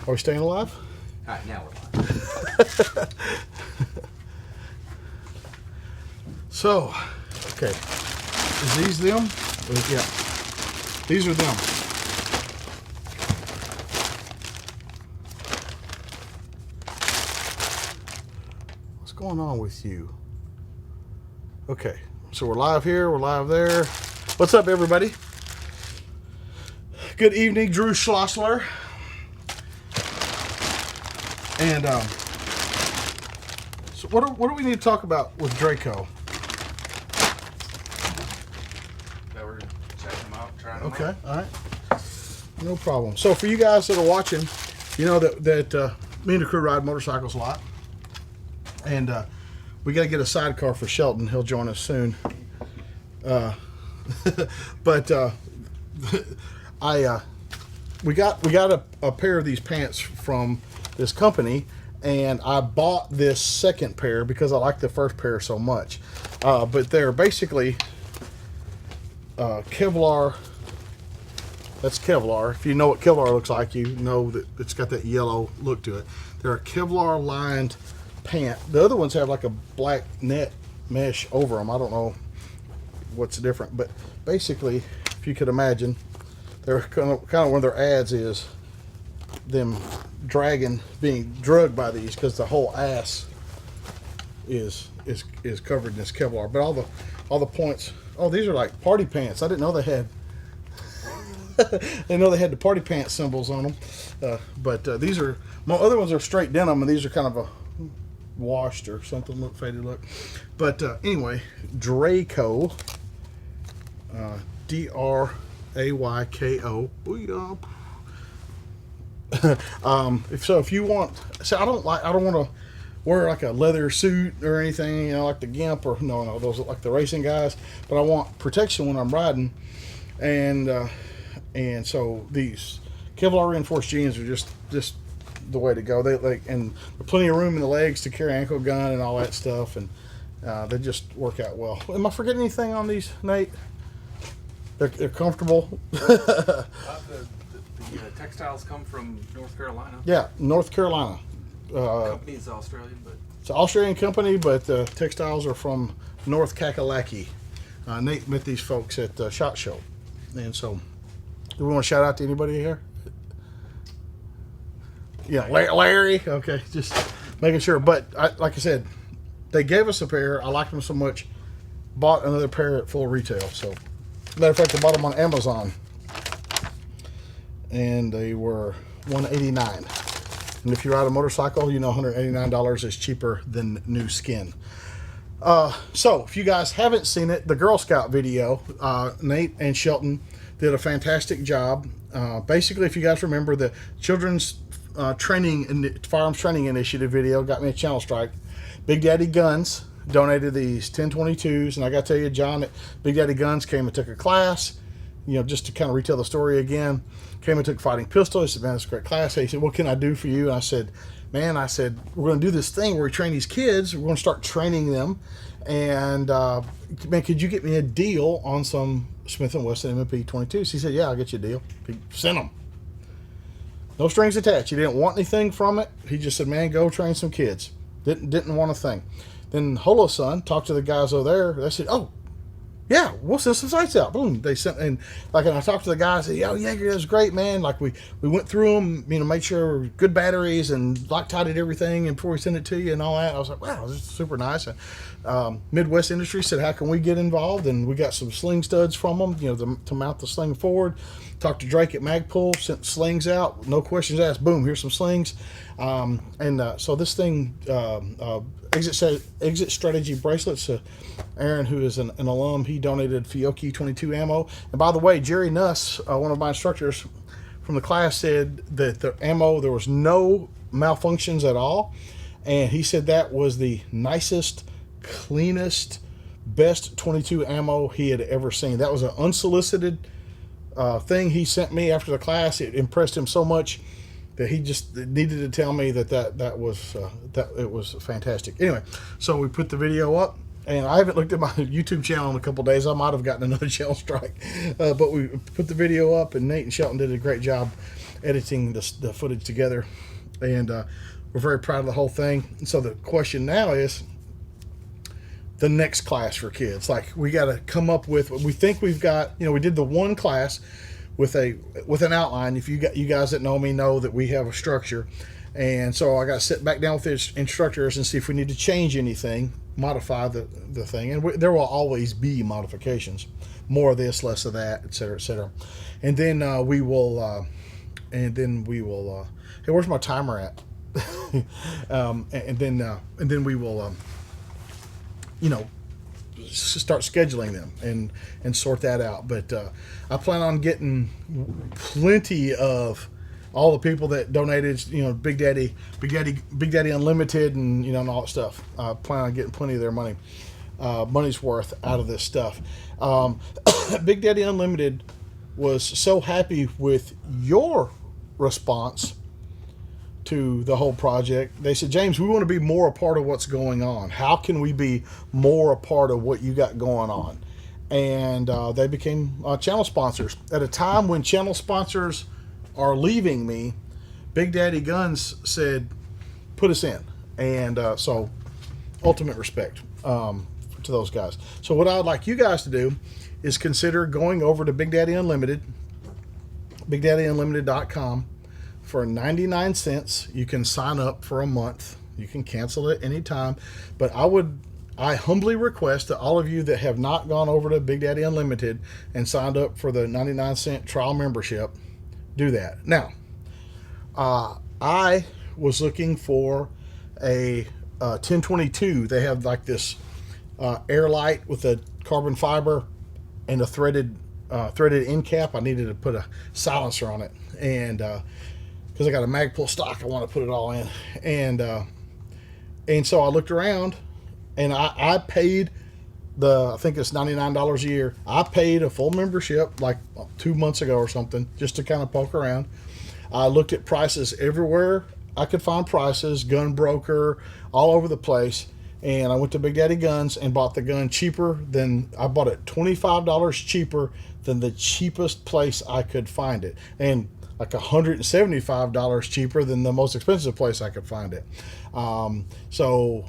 Are we staying alive? All right, now we're live. So, okay. Is these them? Yeah. These are them. What's going on with you? Okay. So we're live here. We're live there. What's up, everybody? Good evening, Drew Schlossler. And so what do we need to talk about with Draco? That we're checking them out, trying them out. Okay, all right, no problem. So for you guys that are watching, you know that me and the crew ride motorcycles a lot, and we got to get a sidecar for Shelton. He'll join us soon. But we got a pair of these pants from this company, and I bought this second pair because I like the first pair so much. But they're basically Kevlar. That's Kevlar. If you know what Kevlar looks like, you know that it's got that yellow look to it. They're a Kevlar lined pant. The other ones have like a black net mesh over them. I don't know what's different, but basically, if you could imagine, they're kind of one of their ads is them being drugged by these because the whole ass is covered in this Kevlar. But all the points. Oh, these are like party pants. I didn't know they had. I didn't know they had the party pants symbols on them. But these are, my other ones are straight denim, and these are kind of a washed or something, look faded look. But anyway, Draco, D-R-A-Y-K-O. If you want, so I don't want to wear like a leather suit or anything, you know, like the Gimp or no, those are like the racing guys. But I want protection when I'm riding, and so these Kevlar reinforced jeans are just the way to go. They and there's plenty of room in the legs to carry ankle gun and all that stuff, and they just work out well. Am I forgetting anything on these, Nate? They're comfortable. The textiles come from North Carolina. Yeah, North Carolina. Company is Australian, but it's an Australian company, but textiles are from North Kakalaki. Nate met these folks at the SHOT Show, and so do we want to shout out to anybody here? Yeah, Larry. Okay, just making sure. But like I said, they gave us a pair. I liked them so much. Bought another pair at full retail. So, matter of fact, I bought them on Amazon, and they were $189. And if you ride a motorcycle, you know $189 is cheaper than new skin. So, if you guys haven't seen it, the Girl Scout video, Nate and Shelton did a fantastic job. Basically, if you guys remember, the children's firearms training initiative video got me a channel strike. Big Daddy Guns donated these 1022s, and I got to tell you, John at Big Daddy Guns came and took a class, you know, just to kind of retell the story again. Came and took fighting pistol. He said, man, it's a great class. He said, what can I do for you? And I said, man, we're going to do this thing where we train these kids. We're going to start training them. And, man, could you get me a deal on some Smith & Wesson M&P 22s? He said, yeah, I'll get you a deal. He sent them. No strings attached. He didn't want anything from it. He just said, man, go train some kids. Didn't want a thing. Then Holo's son talked to the guys over there. They said, oh, yeah, we'll send some sights out. Boom. They sent, and I talked to the guys. Said, yo, Jaeger, that was great, man. Like we went through them, you know, made sure good batteries and Loctited everything, and before we send it to you and all that. I was like, wow, this is super nice. And, Midwest Industry said, how can we get involved? And we got some sling studs from them, you know, to mount the sling forward. Talked to Drake at Magpul, sent slings out, no questions asked. Boom, here's some slings. So this thing, exit strategy bracelets. Aaron, who is an alum, he donated Fiocchi 22 ammo. And by the way, Jerry Nuss, one of my instructors from the class, said that the ammo, there was no malfunctions at all. And he said that was the nicest, cleanest, best 22 ammo he had ever seen. That was an unsolicited thing he sent me after the class. It impressed him so much that he just needed to tell me that it was fantastic. Anyway, so we put the video up, and I haven't looked at my YouTube channel in a couple days. I might have gotten another channel strike, but we put the video up, and Nate and Shelton did a great job. editing the footage together, and we're very proud of the whole thing. And so the question now is the next class for kids. Like, we got to come up with, we think we've got, you know, we did the one class with an outline. If you guys that know me know that we have a structure, and so I got to sit back down with the instructors and see if we need to change anything, modify the thing, and there will always be modifications, more of this, less of that, etc., etc. And then we will hey, where's my timer at? and then we will you know, start scheduling them and sort that out. But I plan on getting plenty of all the people that donated, you know, Big Daddy Unlimited, and, you know, and all that stuff. I plan on getting plenty of their money's worth out of this stuff. Big Daddy Unlimited was so happy with your response to the whole project. They said, James, we want to be more a part of what's going on. How can we be more a part of what you got going on? And they became channel sponsors. At a time when channel sponsors are leaving me, Big Daddy Guns said, put us in. And so ultimate respect to those guys. So what I would like you guys to do is consider going over to Big Daddy Unlimited, BigDaddyUnlimited.com. For 99 cents, you can sign up for a month. You can cancel it anytime. But I humbly request that all of you that have not gone over to Big Daddy Unlimited and signed up for the 99-cent trial membership, do that. Now, I was looking for a 1022. They have like this Airlight with a carbon fiber and a threaded end cap. I needed to put a silencer on it, and because I got a Magpul stock, I want to put it all in. And so I looked around, and I paid I think it's $99 a year. I paid a full membership like 2 months ago or something, just to kind of poke around. I looked at prices everywhere I could find prices, gun broker, all over the place. And I went to Big Daddy Guns and bought the gun cheaper than, I bought it $25 cheaper than the cheapest place I could find it. And like $175 cheaper than the most expensive place I could find it. So,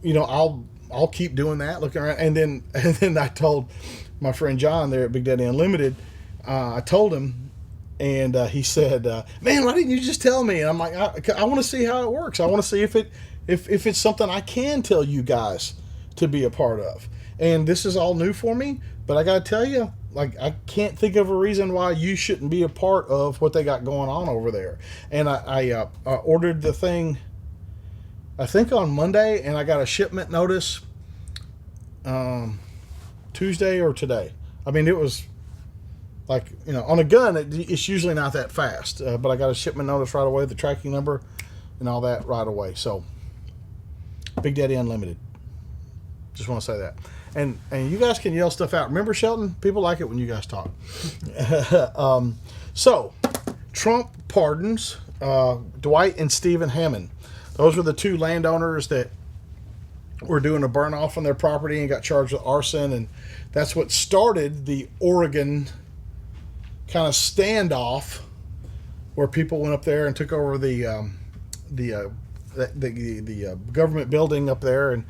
you know, I'll keep doing that, looking around. And then I told my friend John there at Big Daddy Unlimited, I told him, and he said, man, why didn't you just tell me? And I'm like, I want to see how it works. I want to see if it's something I can tell you guys to be a part of. And this is all new for me, but I got to tell you, like, I can't think of a reason why you shouldn't be a part of what they got going on over there. And I ordered the thing, I think on Monday, and I got a shipment notice Tuesday or today. I mean, it was like, you know, on a gun, it's usually not that fast. But I got a shipment notice right away, the tracking number and all that right away. So, Big Daddy Unlimited. Just want to say that. And you guys can yell stuff out. Remember, Shelton? People like it when you guys talk. So, Trump pardons Dwight and Stephen Hammond. Those were the two landowners that were doing a burn off on their property and got charged with arson. And that's what started the Oregon kind of standoff, where people went up there and took over the government building up there and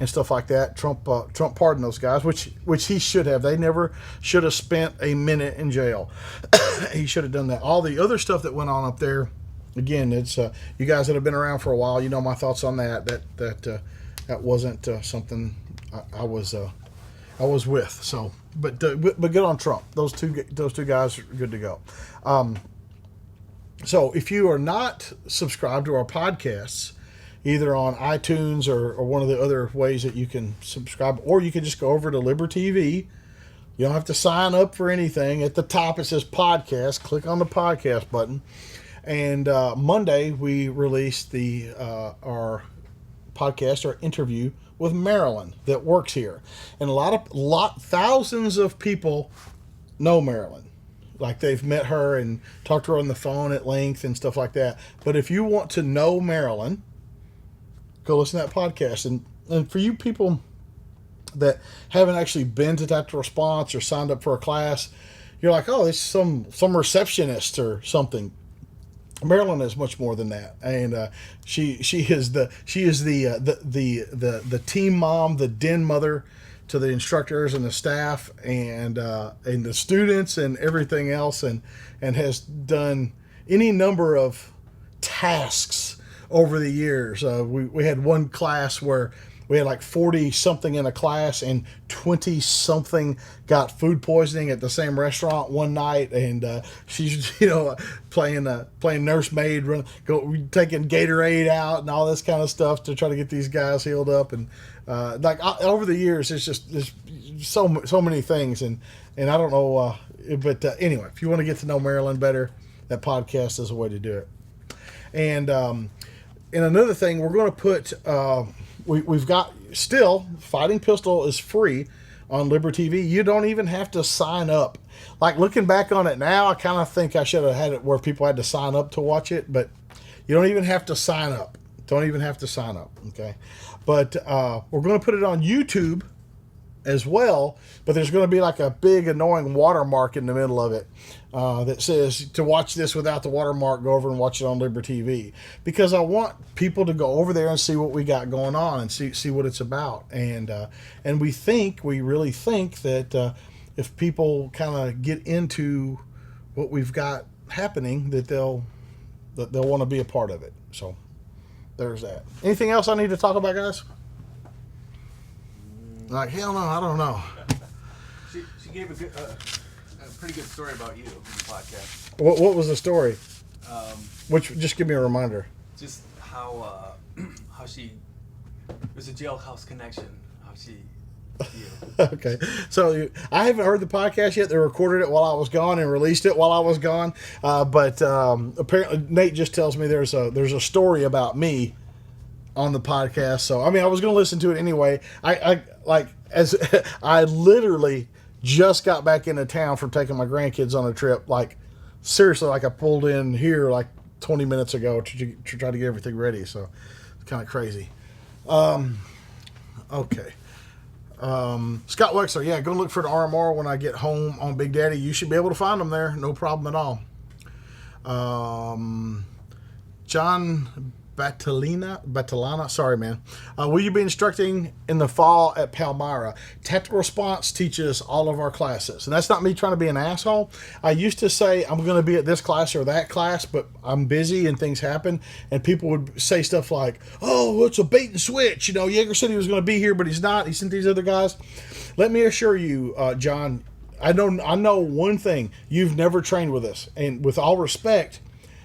stuff like that. Trump pardoned those guys, which he should have. They never should have spent a minute in jail. He should have done that. All the other stuff that went on up there, again, it's you guys that have been around for a while, you know my thoughts on that. That wasn't something I was with. So, but good on Trump. Those two guys are good to go. So if you are not subscribed to our podcasts, either on iTunes or one of the other ways that you can subscribe, or you can just go over to LIBERTV. You don't have to sign up for anything. At the top it says podcast. Click on the podcast button. And Monday we released our podcast, our interview with Marilyn that works here. And thousands of people know Marilyn. Like, they've met her and talked to her on the phone at length and stuff like that. But if you want to know Marilyn, go listen to that podcast. And for you people that haven't actually been to Tactical Response or signed up for a class, you're like, oh, it's some receptionist or something. Marilyn is much more than that, and she is the team mom, the den mother to the instructors and the staff and the students and everything else, and has done any number of tasks over the years. We had one class where we had like 40 something in a class, and 20 something got food poisoning at the same restaurant one night. And she's, playing nursemaid, taking Gatorade out and all this kind of stuff to try to get these guys healed up. And over the years, there's so many things. And I don't know, but anyway, if you want to get to know Marilyn better, that podcast is a way to do it. And another thing, we're going to put. We've got still Fighting Pistol is free on LIBERTV. You don't even have to sign up. Like, looking back on it now, I kind of think I should have had it where people had to sign up to watch it, but you don't even have to sign up. Don't even have to sign up. Okay, but we're going to put it on YouTube as well, but there's going to be like a big annoying watermark in the middle of it that says to watch this without the watermark, go over and watch it on LIBERTV, because I want people to go over there and see what we got going on and see what it's about. And we really think that if people kind of get into what we've got happening, that they'll want to be a part of it. So there's that. Anything else I need to talk about, guys? Like, hell no, I don't know. She gave a pretty good story about you in the podcast. What was the story? Just give me a reminder. Just how she, it was a jailhouse connection. How she. Okay, so I haven't heard the podcast yet. They recorded it while I was gone and released it while I was gone. But apparently Nate just tells me there's a story about me on the podcast. So I mean, I was going to listen to it anyway. I literally just got back into town from taking my grandkids on a trip. Like, seriously, like I pulled in here like 20 minutes ago to try to get everything ready. So it's kind of crazy. Okay. Scott Wexler, yeah, go look for the RMR when I get home on Big Daddy. You should be able to find them there. No problem at all. John Batalana, sorry, man. Will you be instructing in the fall at Palmyra? Tactical Response teaches all of our classes. And that's not me trying to be an asshole. I used to say I'm going to be at this class or that class, but I'm busy and things happen. And people would say stuff like, oh, it's a bait and switch. Yeager said he was going to be here, but he's not. He sent these other guys. Let me assure you, John, I know one thing. You've never trained with us. And with all respect,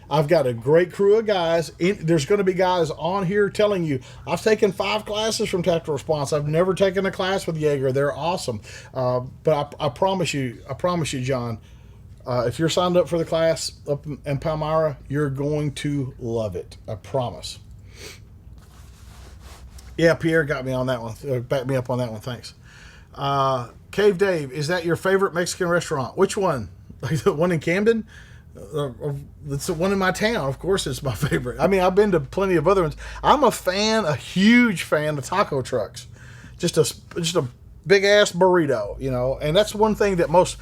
I've got a great crew of guys. There's going to be guys on here telling you, I've taken 5 classes from Tactical Response. I've never taken a class with Jaeger. They're awesome. But I promise you, John, if you're signed up for the class up in Palmyra, you're going to love it. I promise. Yeah, Pierre got me on that one. Backed me up on that one. Thanks. Cave Dave, is that your favorite Mexican restaurant? Which one? Like the one in Camden? It's the one in my town. Of course it's my favorite. I mean, I've been to plenty of other ones. I'm a huge fan of taco trucks. Just a big ass burrito, and that's one thing that most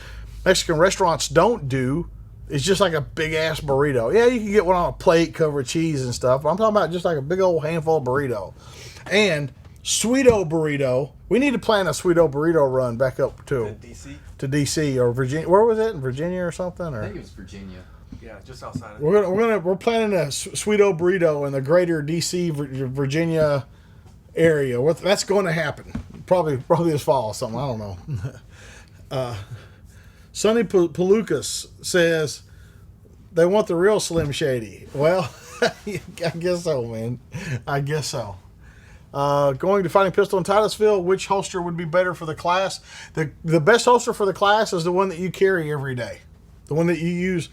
Mexican restaurants don't do, is just like a big ass burrito. Yeah, you can get one on a plate covered with cheese and stuff, but I'm talking about just like a big old handful of burrito. And Sweeto burrito. We need to plan a Sweeto burrito run back up to DC or Virginia. Where was it? In Virginia or something? Or? I think it was Virginia. Yeah, just outside of. We're planning a Sweeto burrito in the greater DC Virginia area. That's going to happen. Probably this fall or something. I don't know. Sonny Pelucas says they want the real Slim Shady. Well, I guess so, man. I guess so. Going to Fighting Pistol in Titusville, which holster would be better for the class? The best holster for the class is the one that you carry every day. The one that you use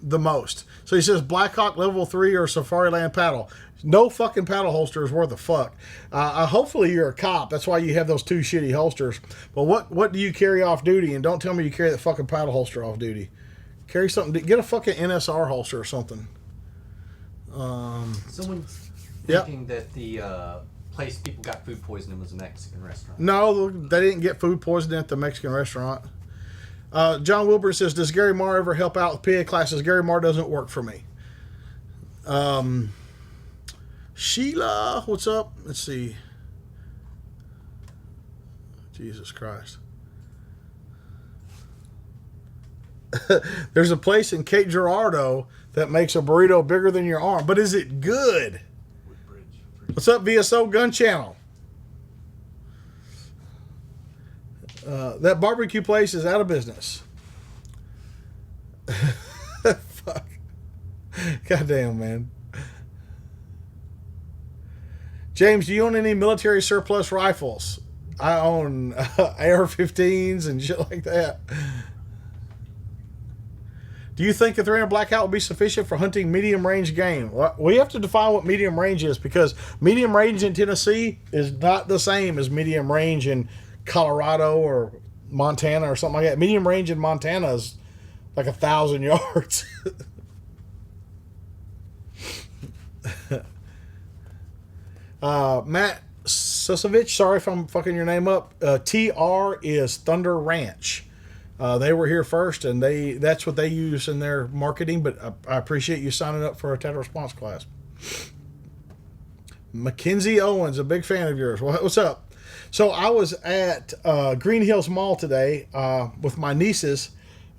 the most. So he says Blackhawk Level 3 or Safari Land paddle. No fucking paddle holster is worth a fuck. Hopefully you're a cop. That's why you have those 2 shitty holsters. But what do you carry off duty? And don't tell me you carry the fucking paddle holster off duty. Carry something. Get a fucking NSR holster or something. Someone's thinking that the place people got food poisoning was a Mexican restaurant. No, they didn't get food poisoning at the Mexican restaurant. John Wilbur says, does Gary Marr ever help out with PA classes? Gary Marr doesn't work for me. Sheila, what's up? Let's see. Jesus Christ. There's a place in Cape Girardeau that makes a burrito bigger than your arm. But is it good? What's up, VSO Gun Channel? That barbecue place is out of business. Fuck. Goddamn, man. James, do you own any military surplus rifles? I own AR-15s and shit like that. Do you think a 300 blackout will be sufficient for hunting medium range game? Well, we have to define what medium range is, because medium range in Tennessee is not the same as medium range in Colorado or Montana or something like that. Medium range in Montana is like 1,000 yards. Matt Susovich, sorry if I'm fucking your name up. TR is Thunder Ranch. They were here first, and that's what they use in their marketing, but I appreciate you signing up for a Tactical Response class. Mackenzie Owens, a big fan of yours. What's up? So I was at Green Hills Mall today with my nieces,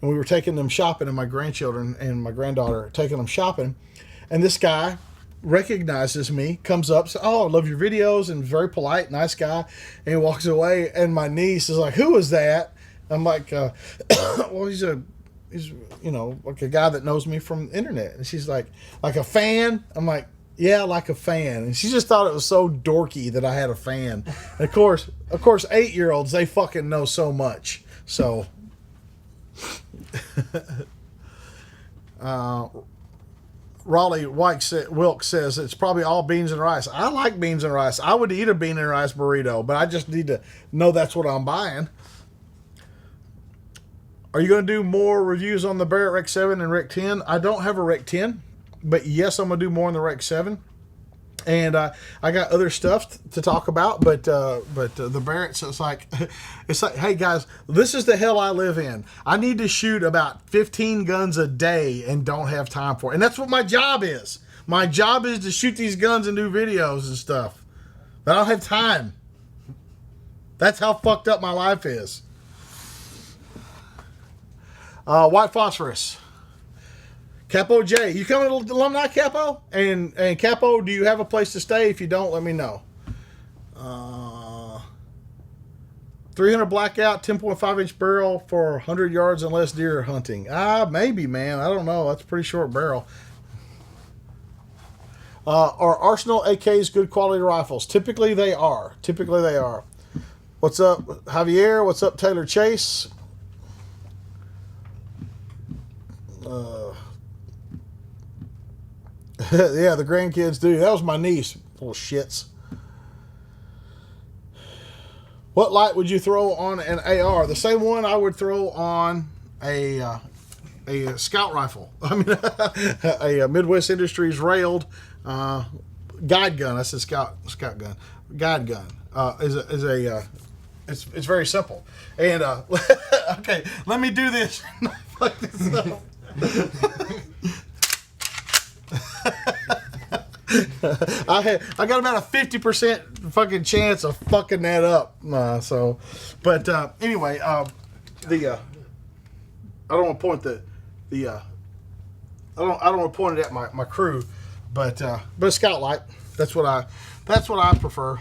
and we were taking them shopping, and my grandchildren and my granddaughter taking them shopping, and this guy recognizes me, comes up, says, "Oh, I love your videos," and very polite, nice guy, and he walks away, and my niece is like, "Who is that?" I'm like, well, he's you know, like a guy that knows me from the internet. And she's like a fan? I'm like, yeah, like a fan. And she just thought it was so dorky that I had a fan. And of course, 8-year-olds, they fucking know so much. So, Raleigh Wilkes says it's probably all beans and rice. I like beans and rice. I would eat a bean and rice burrito, but I just need to know that's what I'm buying. Are you going to do more reviews on the Barrett Rec 7 and Rec 10? I don't have a Rec 10, but yes, I'm going to do more on the Rec 7. And I got other stuff to talk about, but the Barrett's, it's like, hey guys, this is the hell I live in. I need to shoot about 15 guns a day and don't have time for it. And that's what my job is. My job is to shoot these guns and do videos and stuff. But I don't have time. That's how fucked up my life is. White Phosphorus. Capo J. You coming to Alumni, Capo? And Capo, do you have a place to stay? If you don't, let me know. 300 blackout, 10.5-inch barrel for 100 yards and less deer hunting. Maybe, man. I don't know. That's a pretty short barrel. Are Arsenal AKs good quality rifles? Typically they are. What's up, Javier? What's up, Taylor Chase? Yeah, the grandkids do. That was my niece. Little shits. What light would you throw on an AR? The same one I would throw on a scout rifle. I mean, a Midwest Industries railed guide gun. I said scout gun. Guide gun it's very simple. And okay, let me do this. Fuck this up. I got about a 50% fucking chance of fucking that up. Anyway, I don't want to point I don't want to point it at my crew, but a scout light. That's what I prefer.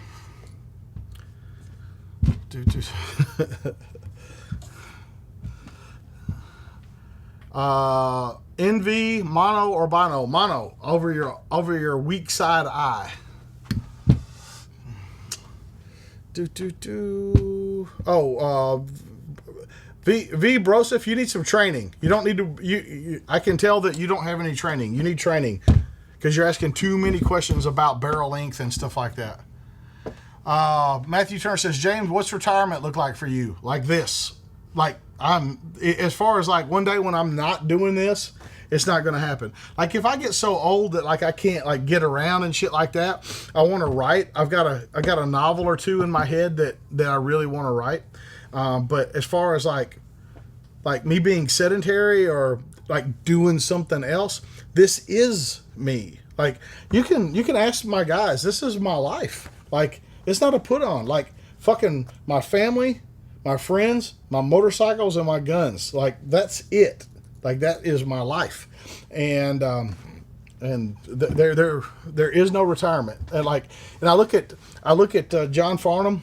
Envy, mono or bino? Mono over your weak side eye. V Broseph, you need some training. You don't need to. I can tell that you don't have any training. You need training because you're asking too many questions about barrel length and stuff like that. Matthew Turner says, James, what's retirement look like for you? Like this, like as far as like one day when I'm not doing this, it's not going to happen. Like if I get so old that like I can't like get around and shit like that, I want to write. I got a novel or two in my head that I really want to write. But as far as like me being sedentary or like doing something else, this is me. Like, you can ask my guys. This is my life. Like, it's not a put on. Like, fucking my family, my friends, my motorcycles, and my guns. Like, that's it. Like, that is my life. And there is no retirement. And I look at John Farnham,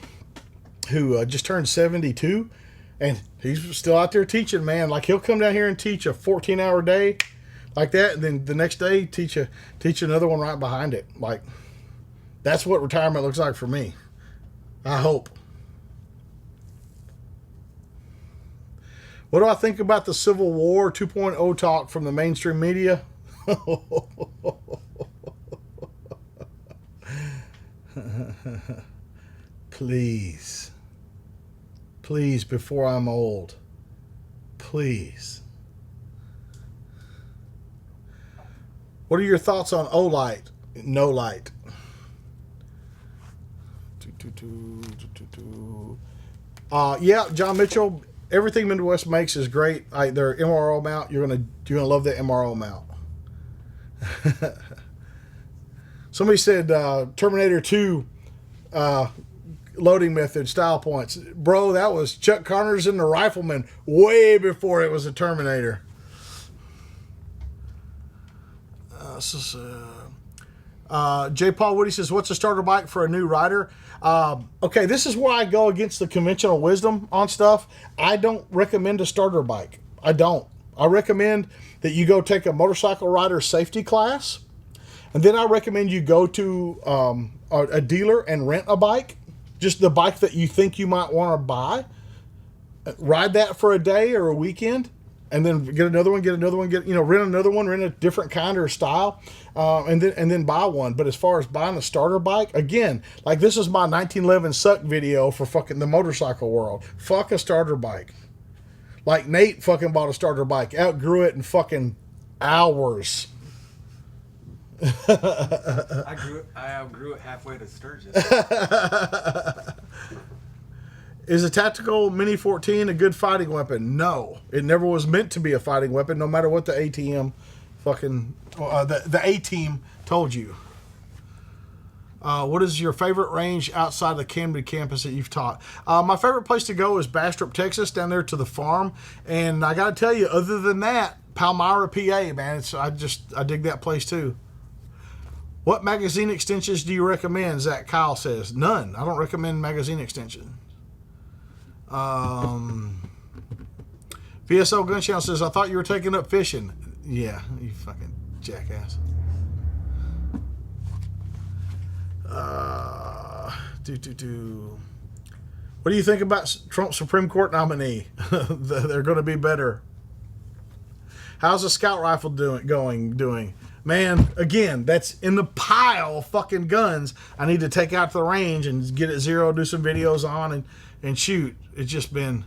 who just turned 72, and he's still out there teaching, man. Like, he'll come down here and teach a 14-hour day like that, and then the next day teach another one right behind it. Like, that's what retirement looks like for me. I hope. What do I think about the Civil War 2.0 talk from the mainstream media? Please. Please, before I'm old. Please. What are your thoughts on O-Light? No light. Yeah, John Mitchell. Everything Midwest makes is great. Their MRO mount, you're gonna love that MRO mount. Somebody said Terminator 2 loading method style points. Bro, that was Chuck Connors and the Rifleman way before it was a Terminator. J. Paul Woody says, what's a starter bike for a new rider? Okay, this is where I go against the conventional wisdom on stuff. I don't recommend a starter bike. I don't. I recommend that you go take a motorcycle rider safety class, and then I recommend you go to a dealer and rent a bike, just the bike that you think you might want to buy. Ride that for a day or a weekend, and then get another one, rent another one, rent a different kind or style, and then buy one. But as far as buying a starter bike, again, like this is my 1911 suck video for fucking the motorcycle world. Fuck a starter bike. Like Nate fucking bought a starter bike, outgrew it in fucking hours. I outgrew it halfway to Sturgis. Is a tactical Mini 14 a good fighting weapon? No. It never was meant to be a fighting weapon, no matter what the ATM fucking... the A-team told you. What is your favorite range outside the Camden campus that you've taught? My favorite place to go is Bastrop, Texas, down there to the farm. And I got to tell you, other than that, Palmyra, PA, man, I dig that place too. What magazine extensions do you recommend? Zach Kyle says. None. I don't recommend magazine extensions. VSO Gun Channel says, I thought you were taking up fishing. Yeah, you fucking jackass. What do you think about Trump's Supreme Court nominee? They're going to be better. How's the scout rifle doing? Man, again, that's in the pile of fucking guns I need to take out to the range and get it zero, do some videos on and shoot. It's just been,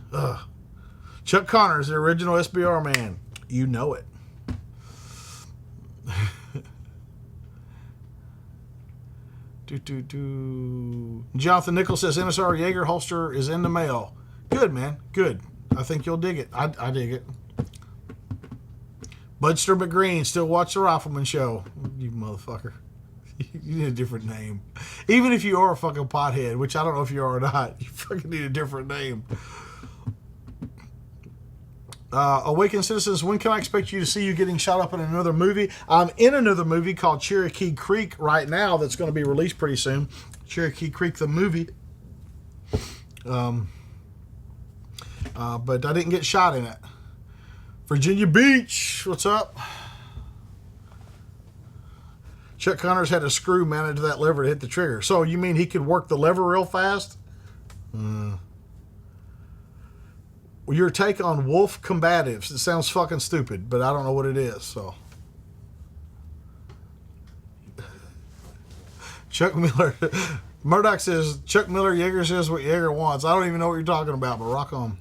Chuck Connors, the original SBR man. You know it. Jonathan Nichols says, NSR Jaeger holster is in the mail. Good, man. Good. I think you'll dig it. I dig it. Budster McGreen, still watch the Rifleman show. You motherfucker. You need a different name. Even if you are a fucking pothead, which I don't know if you are or not, you fucking need a different name. Awakened Citizens, when can I expect you to see you getting shot up in another movie? I'm in another movie called Cherokee Creek right now that's going to be released pretty soon. Cherokee Creek, the movie. But I didn't get shot in it. Virginia Beach, what's up? Chuck Connors had a screw mounted to that lever to hit the trigger. So you mean he could work the lever real fast? Your take on wolf combatives. It sounds fucking stupid, but I don't know what it is, so. Chuck Miller. Murdoch says, Chuck Miller, Jaeger says what Jaeger wants. I don't even know what you're talking about, but rock on.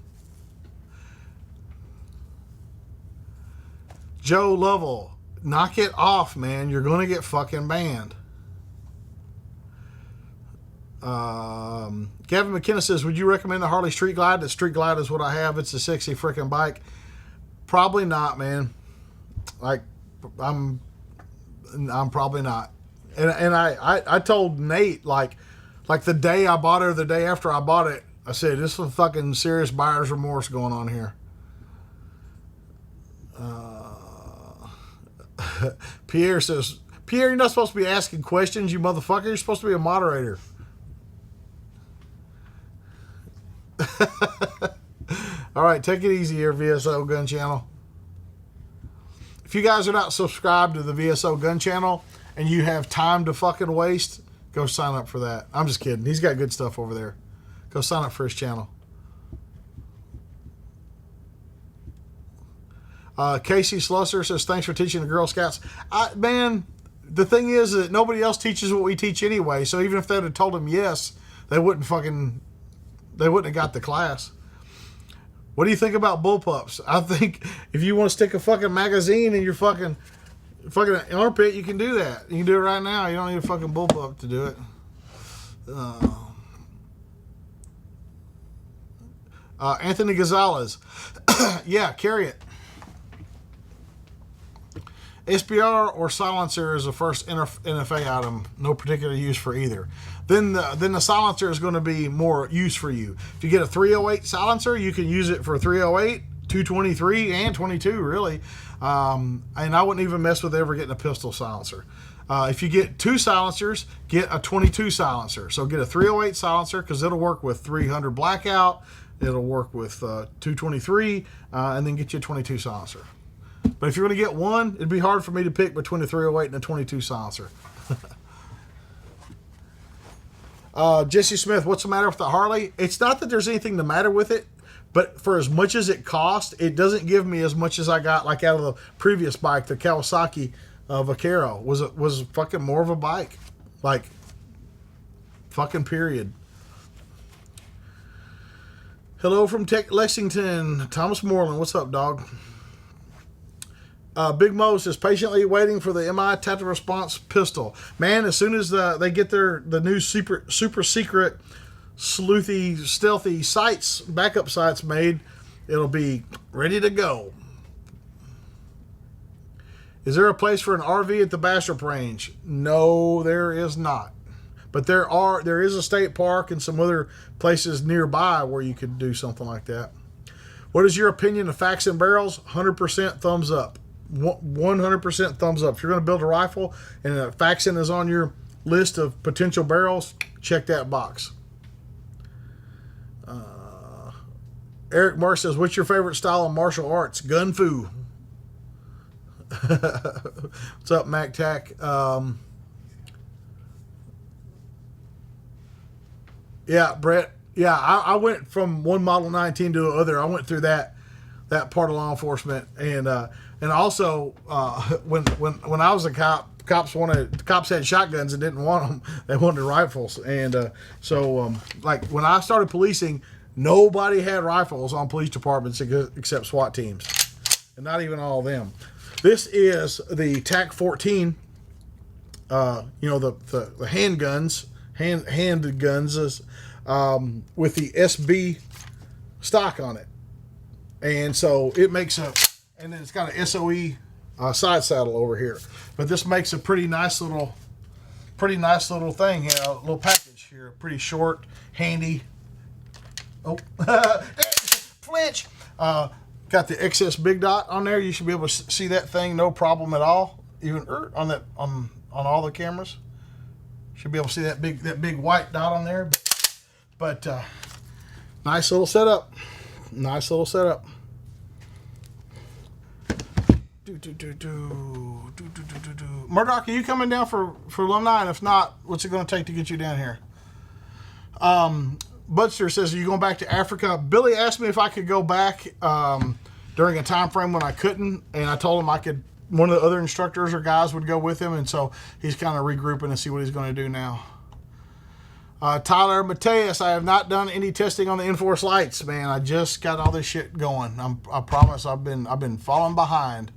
Joe Lovell. Knock it off, man. You're going to get fucking banned. Gavin McKenna says, would you recommend the Harley Street Glide? The Street Glide is what I have. It's a sexy freaking bike. Probably not, man. Like, I'm probably not. And I told Nate, like the day I bought it or the day after I bought it, I said, this is fucking serious buyer's remorse going on here. Pierre says, Pierre, you're not supposed to be asking questions, you motherfucker. You're supposed to be a moderator. All right, take it easy here, VSO Gun Channel. If you guys are not subscribed to the VSO Gun Channel and you have time to fucking waste, go sign up for that. I'm just kidding. He's got good stuff over there. Go sign up for his channel. Casey Slusser says, thanks for teaching the Girl Scouts. Man, the thing is that nobody else teaches what we teach anyway, so even if they'd have told him yes, they wouldn't have got the class. What do you think about bullpups? I think if you want to stick a fucking magazine in your fucking armpit, you can do that. You can do it right now. You don't need a fucking bullpup to do it. Anthony Gonzalez. Yeah, carry it. SBR or silencer is the first NFA item. No particular use for either. Then the silencer is going to be more use for you. If you get a 308 silencer, you can use it for 308, 223, and 22, really. And I wouldn't even mess with ever getting a pistol silencer. If you get two silencers, get a 22 silencer. So get a 308 silencer because it'll work with 300 blackout. It'll work with 223, and then get you a 22 silencer. But if you're going to get one, it'd be hard for me to pick between a 308 and a 22 silencer. Jesse Smith, what's the matter with the Harley? It's not that there's anything the matter with it, but for as much as it cost, it doesn't give me as much as I got like out of the previous bike, the Kawasaki Vaquero. Was fucking more of a bike. Like, fucking period. Hello from Lexington. Thomas Moreland, what's up, dog? Big Mo says, patiently waiting for the MI Tactical Response pistol. Man, as soon as they get the new super secret, sleuthy, stealthy sights, backup sights made, it'll be ready to go. Is there a place for an RV at the Bastrop Range? No, there is not. But there is a state park and some other places nearby where you could do something like that. What is your opinion of facts and barrels? 100% thumbs up. 100% thumbs up. If you're going to build a rifle and a Faxon is on your list of potential barrels, check that box. Eric Marr says, what's your favorite style of martial arts? Gun fu. What's up, Mac Tac? Yeah, Brett. Yeah, I went from one Model 19 to the other. I went through that part of law enforcement, and also when I was a cop, cops had shotguns and didn't want them. They wanted rifles, and so like when I started policing, nobody had rifles on police departments except SWAT teams, and not even all of them. This is the TAC 14. You know, the handguns, handed guns with the SB stock on it. And so it makes and then it's got an SOE side saddle over here. But this makes a pretty nice little thing here, a little package here. Pretty short, handy. Oh, flinch. Got the XS Big Dot on there. You should be able to see that thing, no problem at all. Even on all the cameras, should be able to see that big white dot on there. But nice little setup. Nice little setup. Murdoch, are you coming down for alumni? And if not, what's it going to take to get you down here? Butster says, are you going back to Africa? Billy asked me if I could go back during a time frame when I couldn't, and I told him I could. One of the other instructors or guys would go with him, and so he's kind of regrouping to see what he's going to do now. Tyler Mateus, I have not done any testing on the Enforce lights, man. I just got all this shit going. I promise I've been falling behind.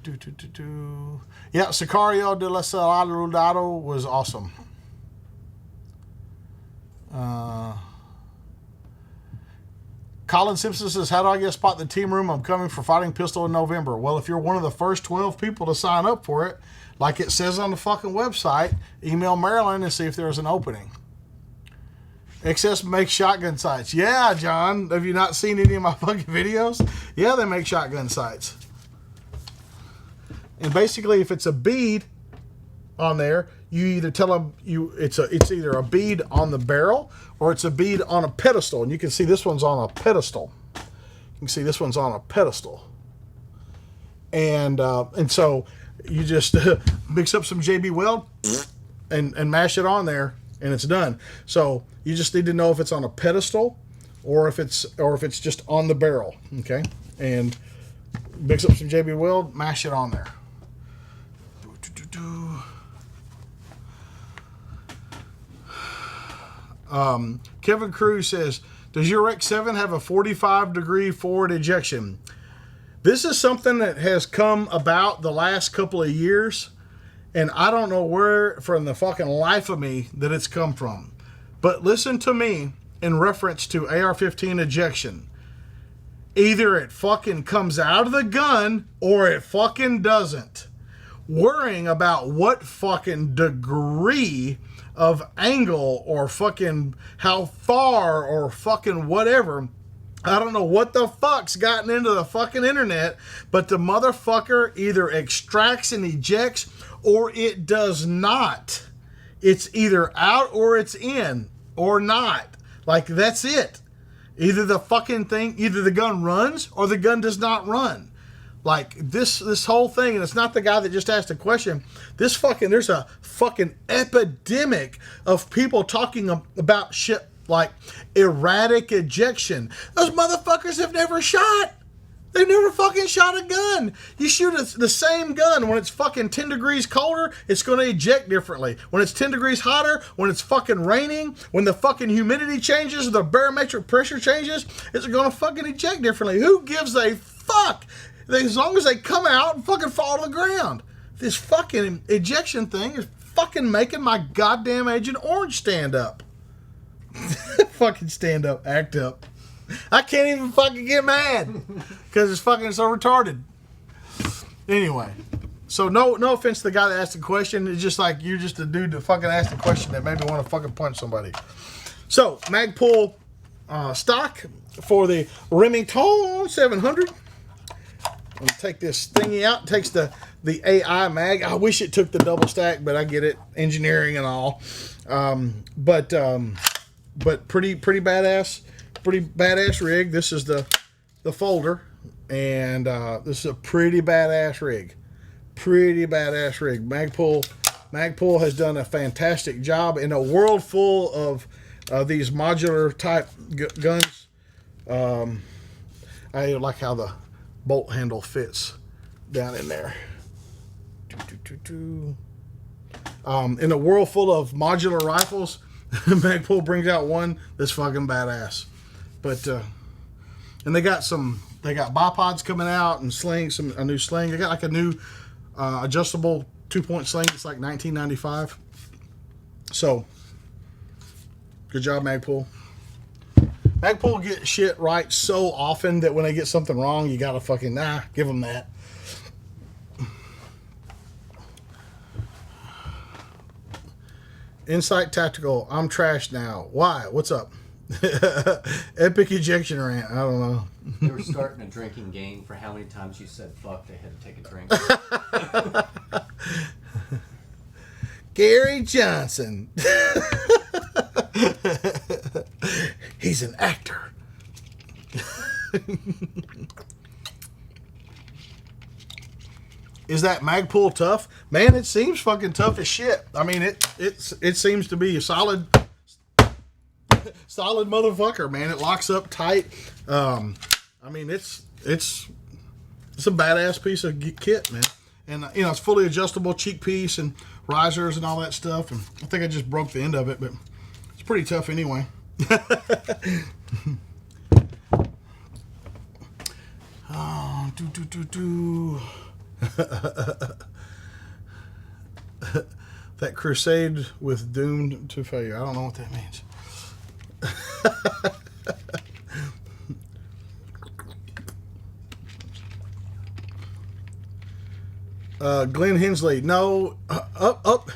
Yeah, Sicario de la Salado was awesome. Colin Simpson says, how do I get a spot in the team room? I'm coming for Fighting Pistol in November. Well, if you're one of the first 12 people to sign up for it, like it says on the fucking website, email Maryland and see if there's an opening. XS makes shotgun sights. Yeah, John. Have you not seen any of my fucking videos? Yeah, they make shotgun sights. And basically, if it's a bead on there, you either tell them it's either a bead on the barrel or it's a bead on a pedestal. And you can see this one's on a pedestal. You can see this one's on a pedestal. And so you just mix up some JB Weld and mash it on there, and it's done. So you just need to know if it's on a pedestal or if it's just on the barrel. Okay, and mix up some JB Weld, mash it on there. Kevin Cruz says, does your X7 have a 45-degree forward ejection? This is something that has come about the last couple of years, and I don't know where from the fucking life of me that it's come from. But listen to me in reference to AR-15 ejection. Either it fucking comes out of the gun or it fucking doesn't. Worrying about what fucking degree of angle or fucking how far or fucking whatever. I don't know what the fuck's gotten into the fucking internet, but the motherfucker either extracts and ejects or it does not. It's either out or it's in or not. Like, that's it. Either the fucking thing, either the gun runs or the gun does not run. Like, this whole thing, and it's not the guy that just asked a question. There's a fucking epidemic of people talking about shit like erratic ejection. Those motherfuckers have never shot. They've never fucking shot a gun. You shoot the same gun. When it's fucking 10 degrees colder, it's going to eject differently. When it's 10 degrees hotter, when it's fucking raining, when the fucking humidity changes, the barometric pressure changes, it's going to fucking eject differently. Who gives a fuck? As long as they come out and fucking fall to the ground. This fucking ejection thing is fucking making my goddamn Agent Orange stand up. Fucking stand up, act up. I can't even fucking get mad because it's fucking so retarded. Anyway, so no offense to the guy that asked the question. It's just like you're just a dude that fucking asked the question that made me want to fucking punch somebody. So Magpul stock for the Remington 700. I'm gonna take this thingy out. It takes the AI mag. I wish it took the double stack, but I get it, engineering and all. But pretty badass. Pretty badass rig. This is the folder, and this is a pretty badass rig. Pretty badass rig. Magpul has done a fantastic job in a world full of these modular type guns. I like how the bolt handle fits down in there. In a world full of modular rifles, Magpul brings out one that's fucking badass. But and they got bipods coming out and slings, a new sling. They got like a new adjustable 2-point sling. It's like $19.95. So good job, Magpul. Magpul get shit right so often that when they get something wrong, you gotta fucking give them that. Insight Tactical. I'm trashed now. Why? What's up? Epic ejection rant. I don't know. They were starting a drinking game for how many times you said fuck, they had to take a drink. Gary Johnson. He's an actor. Is that Magpul tough? Man, it seems fucking tough as shit. I mean, it seems to be a solid motherfucker, man. It locks up tight. I mean, it's a badass piece of kit, man. And it's fully adjustable cheek piece and risers and all that stuff. And I think I just broke the end of it, but it's pretty tough anyway. Oh, that crusade with doomed to failure. I don't know what that means. Glenn Hensley, no, up.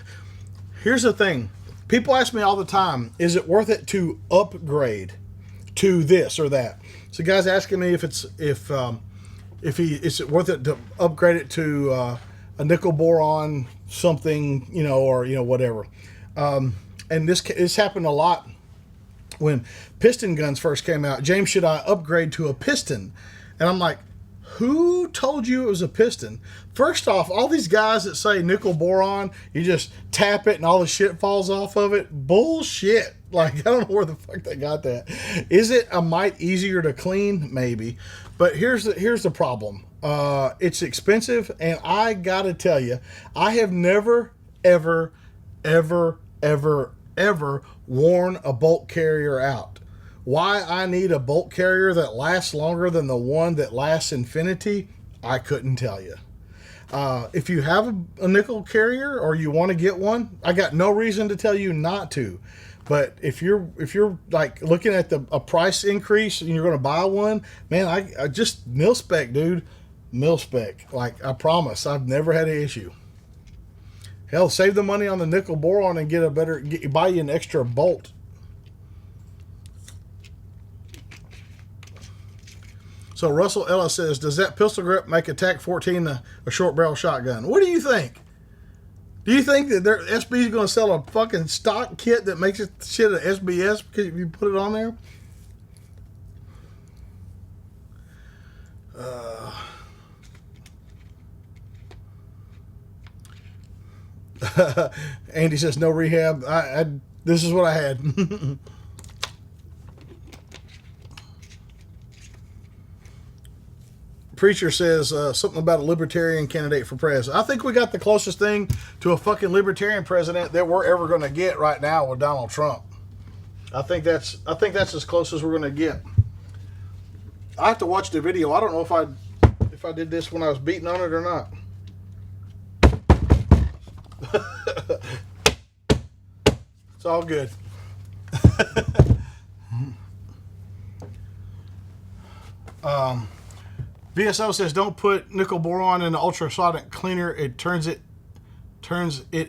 Here's the thing. People ask me all the time, is it worth it to upgrade to this or that? So guys asking me if is it worth it to upgrade it to a nickel boron something, or whatever. And this happened a lot when piston guns first came out. James, should I upgrade to a piston? And I'm like, who told you it was a piston? First off, all these guys that say nickel boron, you just tap it and all the shit falls off of it. Bullshit. Like, I don't know where the fuck they got that. Is it a mite easier to clean? Maybe. But here's the problem. It's expensive, and I gotta tell you, I have never, ever, ever, ever, ever worn a bolt carrier out. Why I need a bolt carrier that lasts longer than the one that lasts infinity, I couldn't tell you. If you have a nickel carrier or you want to get one, I got no reason to tell you not to. But if you're like looking at a price increase and you're going to buy one, man, I just mil spec, dude, mil spec. Like, I promise, I've never had an issue. Hell, save the money on the nickel boron and buy you an extra bolt. So Russell Ellis says, does that pistol grip make a TAC 14 a short barrel shotgun? What do you think? Do you think that SB is going to sell a fucking stock kit that makes it shit an SBS because you put it on there? Andy says no rehab. This is what I had. Preacher says something about a libertarian candidate for president. I think we got the closest thing to a fucking libertarian president that we're ever going to get right now with Donald Trump. I think that's as close as we're going to get. I have to watch the video. I don't know if I did this when I was beating on it or not. It's all good. VSO says don't put nickel boron in the ultrasonic cleaner. It turns it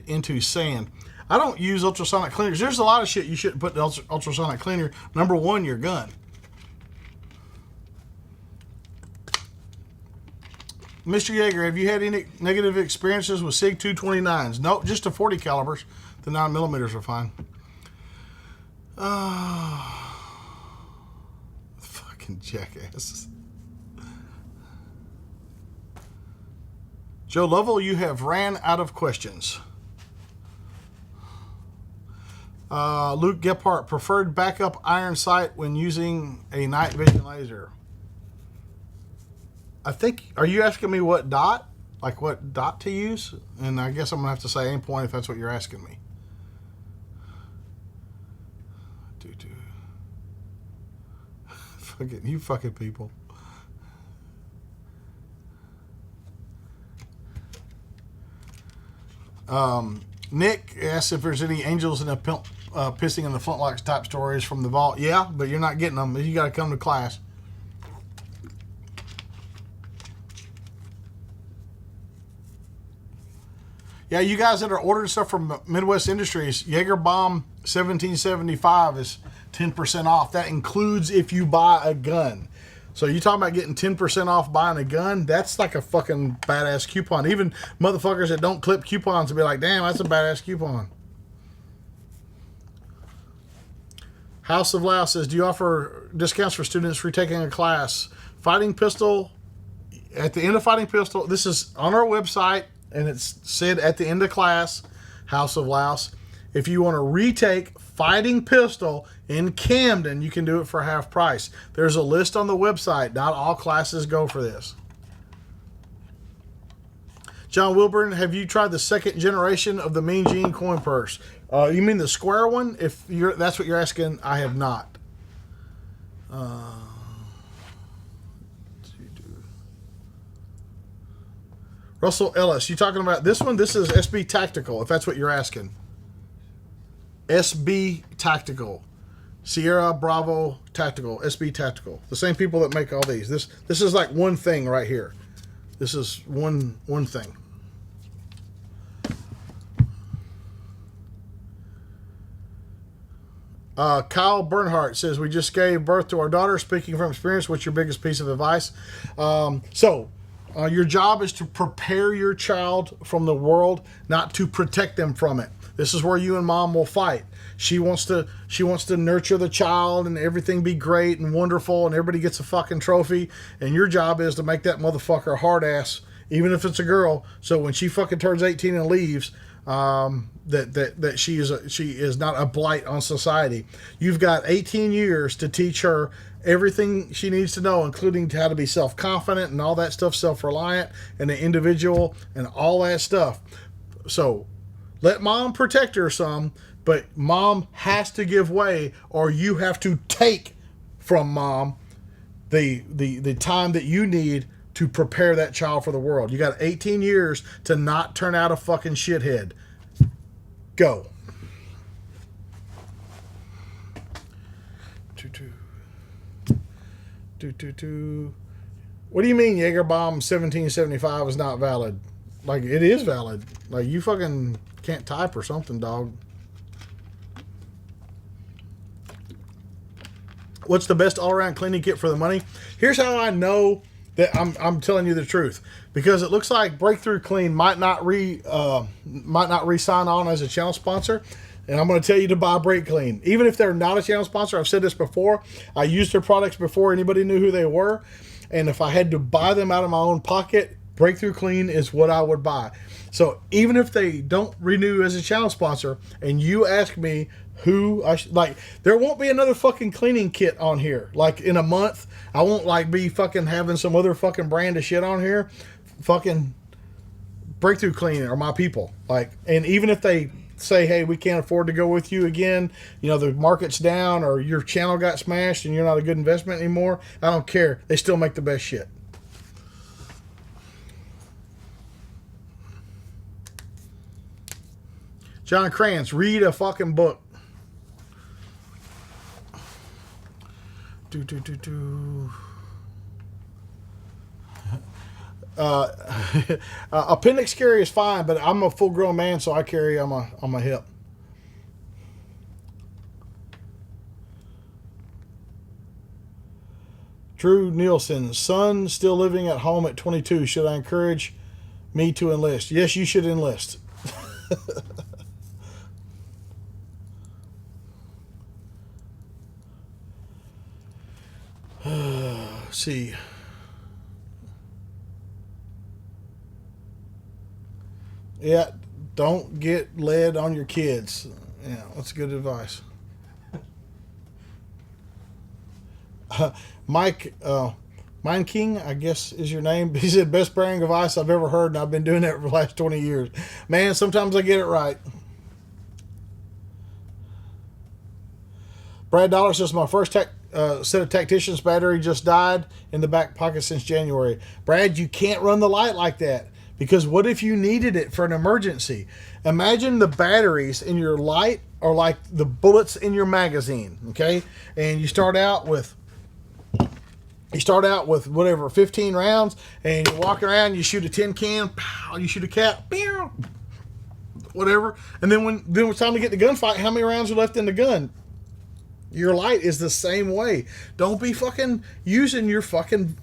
into sand. I don't use ultrasonic cleaners. There's a lot of shit you shouldn't put in the ultrasonic cleaner. Number one, your gun. Mr. Yeager, have you had any negative experiences with SIG 229s? Nope, just the 40 calibers. The 9mm are fine. Fucking jackasses. Joe Lovell, you have ran out of questions. Luke Gephardt, preferred backup iron sight when using a night vision laser. I think, are you asking me what dot? Like what dot to use? And I guess I'm going to have to say aim point if that's what you're asking me. You fucking people. Nick asks if there's any angels in the pissing in the flintlocks type stories from the vault. Yeah, but you're not getting them. You got to come to class. Yeah, you guys that are ordering stuff from Midwest Industries, Jaeger Bomb 1775 is 10% off. That includes if you buy a gun. So you talking about getting 10% off buying a gun? That's like a fucking badass coupon. Even motherfuckers that don't clip coupons will be like, damn, that's a badass coupon. House of Lao says, do you offer discounts for students retaking a class? Fighting pistol, at the end of fighting pistol, this is on our website, and it's said at the end of class, House of Laos. If you want to retake fighting pistol in Camden, you can do it for half price. There's a list on the website. Not all classes go for this. John Wilburn, have you tried the second generation of the Mean Gene coin purse? You mean the square one? If that's what you're asking, I have not. Russell Ellis, you talking about this one? This is SB Tactical, if that's what you're asking. SB Tactical. Sierra Bravo Tactical. SB Tactical. The same people that make all these. This is like one thing right here. This is one thing. Kyle Bernhardt says, we just gave birth to our daughter. Speaking from experience, what's your biggest piece of advice? Your job is to prepare your child from the world, not to protect them from it. This is where you and mom will fight. She wants to nurture the child and everything be great and wonderful and everybody gets a fucking trophy. And your job is to make that motherfucker a hard ass, even if it's a girl. So when she fucking turns 18 and leaves, that she is not a blight on society. You've got 18 years to teach her everything she needs to know, including how to be self-confident and all that stuff, self-reliant and an individual and all that stuff. So let mom protect her some, but mom has to give way, or you have to take from mom the time that you need to prepare that child for the world. You got 18 years to not turn out a fucking shithead. Go. What do you mean Jagerbomb 1775 is not valid? Like, it is valid. Like, you fucking can't type or something, dog. What's the best all-around cleaning kit for the money? Here's how I know that I'm telling you the truth, because it looks like Breakthrough Clean might not re-sign on as a channel sponsor, and I'm going to tell you to buy Break Clean, even if they're not a channel sponsor. I've said this before. I used their products before anybody knew who they were, and if I had to buy them out of my own pocket, Breakthrough Clean is what I would buy. So even if they don't renew as a channel sponsor, and you ask me who I like, there won't be another fucking cleaning kit on here. Like, in a month, I won't like be fucking having some other fucking brand of shit on here. Fucking Breakthrough Clean are my people. Like, and even if they say, hey, we can't afford to go with you again, you know, the market's down or your channel got smashed and you're not a good investment anymore, I don't care. They still make the best shit. John Krantz, read a fucking book. Appendix carry is fine, but I'm a full-grown man, so I carry on my hip. Drew Nielsen, son still living at home at 22. Should I encourage me to enlist? Yes, you should enlist. See. Yeah, don't get lead on your kids. Yeah, that's good advice. Mike, Mine King, I guess is your name. He said, best bearing advice I've ever heard, and I've been doing that for the last 20 years. Man, sometimes I get it right. Brad Dollar says, my first set of Tactician's battery just died in the back pocket since January. Brad, you can't run the light like that, because what if you needed it for an emergency? Imagine the batteries in your light are like the bullets in your magazine, okay? And you start out with whatever, 15 rounds, and you're walking around, you shoot a tin can, pow, you shoot a cap, pow, whatever. And then it's time to get the gunfight, how many rounds are left in the gun? Your light is the same way. Don't be fucking using your fucking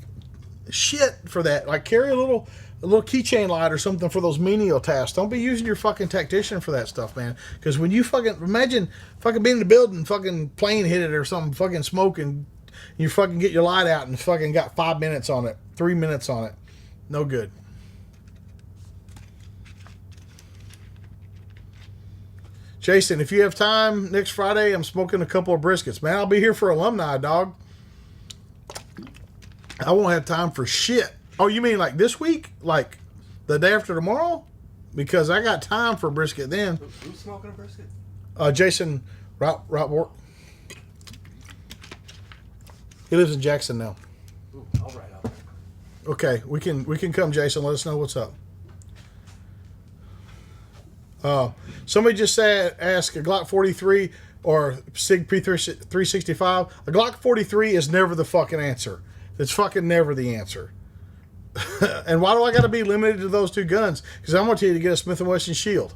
shit for that. Like, carry a little keychain light or something for those menial tasks. Don't be using your fucking tactician for that stuff, man. Because when you fucking, imagine fucking being in the building, fucking plane hit it or something, fucking smoke, and you fucking get your light out and fucking got 5 minutes on it, 3 minutes on it. No good. Jason, if you have time next Friday, I'm smoking a couple of briskets. Man, I'll be here for alumni, dog. I won't have time for shit. Oh, you mean like this week? Like the day after tomorrow? Because I got time for brisket then. Who's smoking a brisket? Jason Routwort. He lives in Jackson now. Ooh, I'll ride out there. Okay, we can come, Jason. Let us know what's up. Somebody just ask a Glock 43 or SIG P365. A Glock 43 is never the fucking answer. It's fucking never the answer. And why do I got to be limited to those two guns? Because I'm going to tell you to get a Smith & Wesson Shield.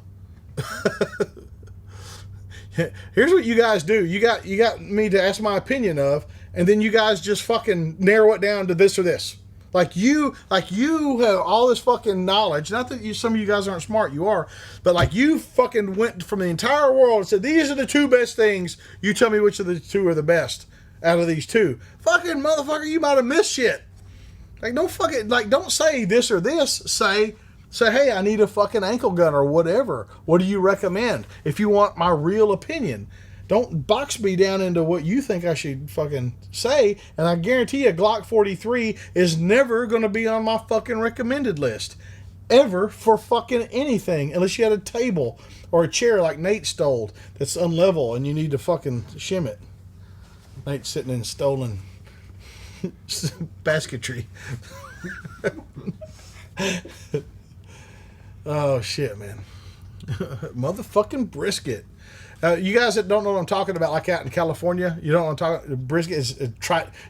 Here's what you guys do. You got me to ask my opinion of, and then you guys just fucking narrow it down to this or this. Like you have all this fucking knowledge. Not that some of you guys aren't smart, you are, but like you fucking went from the entire world and said these are the two best things. You tell me which of the two are the best out of these two. Fucking motherfucker, you might have missed shit. Like don't say this or this. Say, hey, I need a fucking ankle gun or whatever. What do you recommend? If you want my real opinion. Don't box me down into what you think I should fucking say. And I guarantee you Glock 43 is never going to be on my fucking recommended list. Ever for fucking anything. Unless you had a table or a chair like Nate stole that's unlevel and you need to fucking shim it. Nate's sitting in stolen basketry. Oh, shit, man. Motherfucking brisket. You guys that don't know what I'm talking about, like out in California, you don't know what I'm talking about. Brisket is